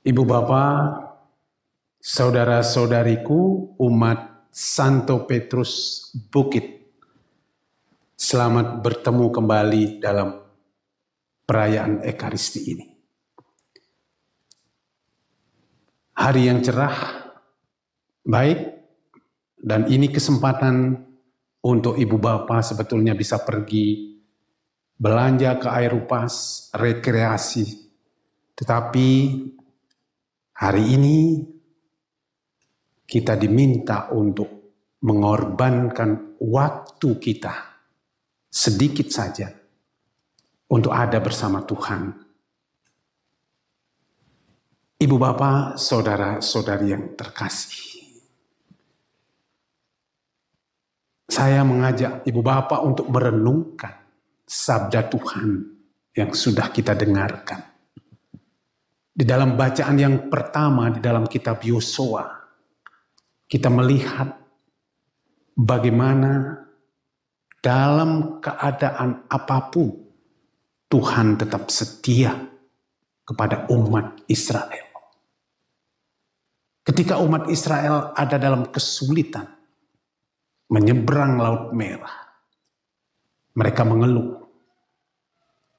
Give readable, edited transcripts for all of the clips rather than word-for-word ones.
Ibu bapak, saudara-saudariku, umat Santo Petrus Bukit, selamat bertemu kembali dalam perayaan Ekaristi ini. Hari yang cerah, baik, dan ini kesempatan untuk ibu bapak sebetulnya bisa pergi belanja ke Aeropas, rekreasi. Tetapi hari ini kita diminta untuk mengorbankan waktu kita sedikit saja untuk ada bersama Tuhan. Ibu bapak, saudara-saudari yang terkasih, saya mengajak ibu bapak untuk merenungkan sabda Tuhan yang sudah kita dengarkan. Di dalam bacaan yang pertama di dalam kitab Yosua, kita melihat bagaimana dalam keadaan apapun Tuhan tetap setia kepada umat Israel. Ketika umat Israel ada dalam kesulitan menyeberang Laut Merah, mereka mengeluh.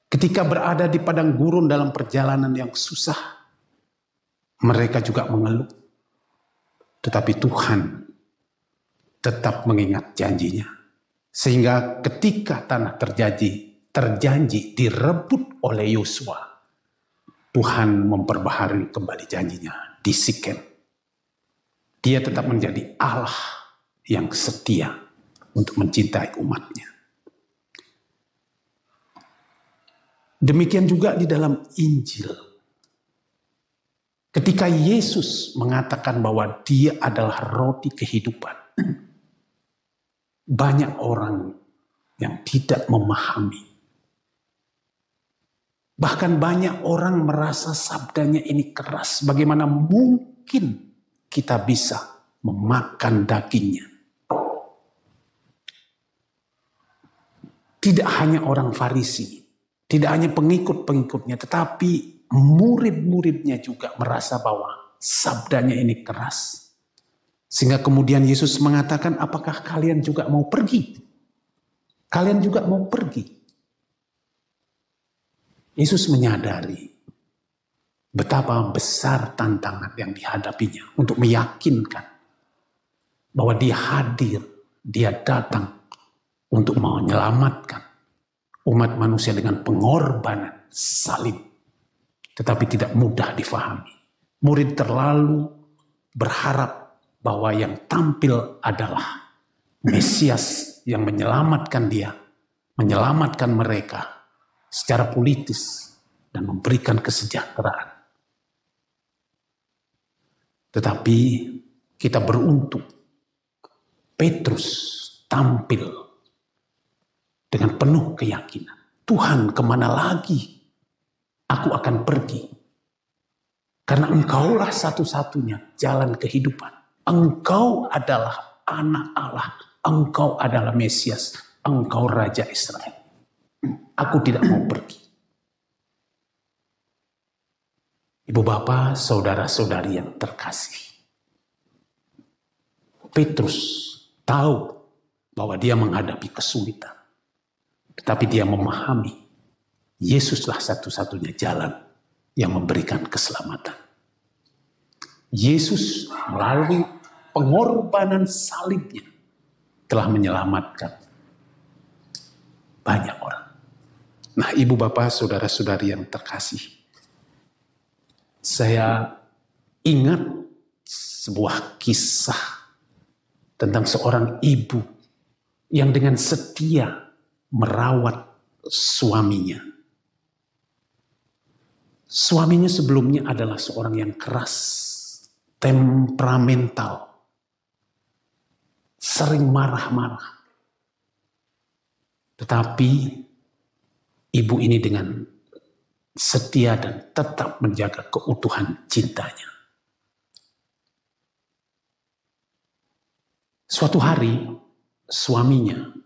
Ketika berada di padang gurun dalam perjalanan yang susah, mereka juga mengeluh. Tetapi Tuhan tetap mengingat janjinya. Sehingga ketika tanah terjanji direbut oleh Yosua, Tuhan memperbaharui kembali janjinya di Sikem. Dia tetap menjadi Allah yang setia untuk mencintai umatnya. Demikian juga di dalam Injil. Ketika Yesus mengatakan bahwa dia adalah roti kehidupan, banyak orang yang tidak memahami. Bahkan banyak orang merasa sabdanya ini keras. Bagaimana mungkin kita bisa memakan dagingnya? Tidak hanya orang Farisi, tidak hanya pengikut-pengikutnya, tetapi murid-muridnya juga merasa bahwa sabdanya ini keras. Sehingga kemudian Yesus mengatakan, apakah kalian juga mau pergi? Kalian juga mau pergi? Yesus menyadari betapa besar tantangan yang dihadapinya untuk meyakinkan bahwa dia hadir, dia datang untuk menyelamatkan umat manusia dengan pengorbanan salib. Tetapi tidak mudah difahami. Murid terlalu berharap bahwa yang tampil adalah Mesias yang menyelamatkan dia, menyelamatkan mereka secara politis dan memberikan kesejahteraan. Tetapi kita beruntung, Petrus tampil dengan penuh keyakinan. Tuhan, kemana lagi aku akan pergi? Karena Engkaulah satu-satunya jalan kehidupan. Engkau adalah anak Allah. Engkau adalah Mesias. Engkau Raja Israel. Aku tidak mau pergi. Ibu bapak, saudara-saudari yang terkasih. Petrus tahu bahwa dia menghadapi kesulitan. Tetapi dia memahami Yesuslah satu-satunya jalan yang memberikan keselamatan. Yesus melalui pengorbanan salibnya telah menyelamatkan banyak orang. Nah, ibu bapak, saudara-saudari yang terkasih, saya ingat sebuah kisah tentang seorang ibu yang dengan setia merawat suaminya. Suaminya sebelumnya adalah seorang yang keras, temperamental, sering marah-marah. Tetapi ibu ini dengan setia dan tetap menjaga keutuhan cintanya. Suatu hari suaminya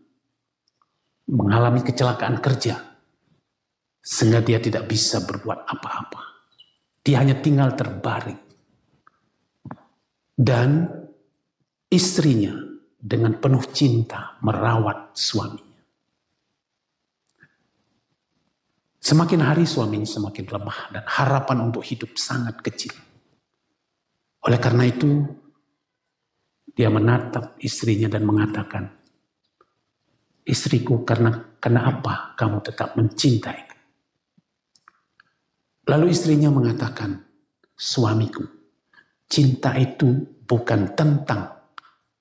mengalami kecelakaan kerja sehingga dia tidak bisa berbuat apa-apa. Dia hanya tinggal terbaring. Dan istrinya dengan penuh cinta merawat suaminya. Semakin hari suaminya semakin lemah dan harapan untuk hidup sangat kecil. Oleh karena itu, dia menatap istrinya dan mengatakan, "Istriku, karena apa kamu tetap mencintaiku?" Lalu istrinya mengatakan, "Suamiku, cinta itu bukan tentang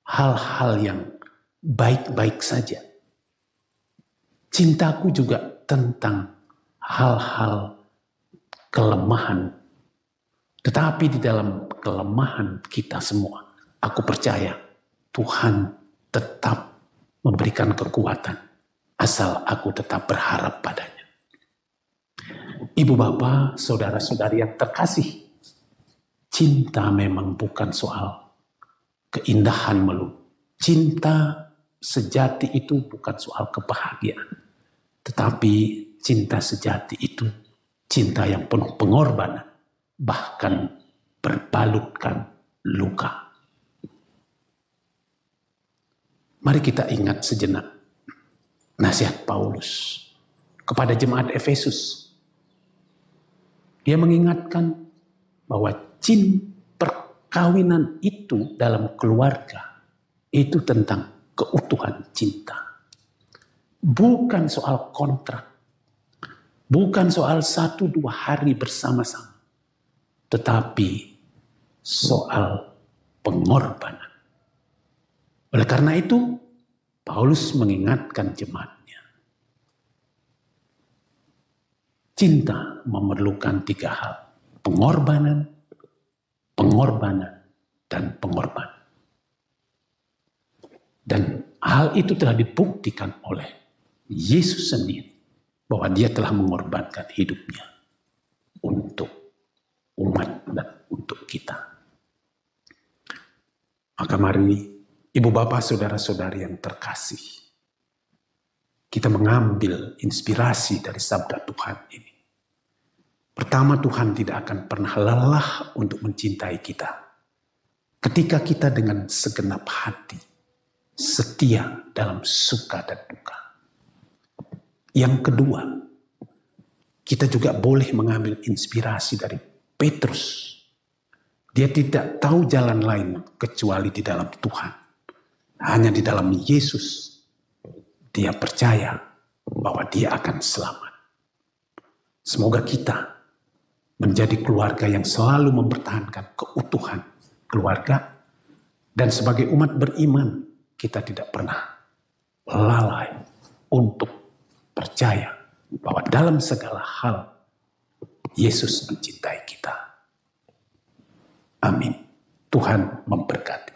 hal-hal yang baik-baik saja. Cintaku juga tentang hal-hal kelemahan. Tetapi di dalam kelemahan kita semua, aku percaya Tuhan tetap memberikan kekuatan asal aku tetap berharap padanya." Ibu bapak, saudara-saudari yang terkasih, cinta memang bukan soal keindahan melulu. Cinta sejati itu bukan soal kebahagiaan. Tetapi cinta sejati itu cinta yang penuh pengorbanan, bahkan berbalutkan luka. Mari kita ingat sejenak nasihat Paulus kepada jemaat Efesus. Dia mengingatkan bahwa perkawinan itu dalam keluarga itu tentang keutuhan cinta. Bukan soal kontrak, bukan soal 1-2 hari bersama-sama, tetapi soal pengorbanan. Oleh karena itu, Paulus mengingatkan jemaatnya, cinta memerlukan 3 hal: pengorbanan, dan pengorbanan. Dan hal itu telah dibuktikan oleh Yesus sendiri, bahwa dia telah mengorbankan hidupnya untuk umat dan untuk kita. Maka mari ibu bapak saudara-saudari yang terkasih, kita mengambil inspirasi dari sabda Tuhan ini. Pertama, Tuhan tidak akan pernah lelah untuk mencintai kita ketika kita dengan segenap hati setia dalam suka dan duka. Yang kedua, kita juga boleh mengambil inspirasi dari Petrus. Dia tidak tahu jalan lain kecuali di dalam Tuhan. Hanya di dalam Yesus dia percaya bahwa dia akan selamat. Semoga kita menjadi keluarga yang selalu mempertahankan keutuhan keluarga, dan sebagai umat beriman kita tidak pernah lalai untuk percaya bahwa dalam segala hal Yesus mencintai kita. Amin. Tuhan memberkati.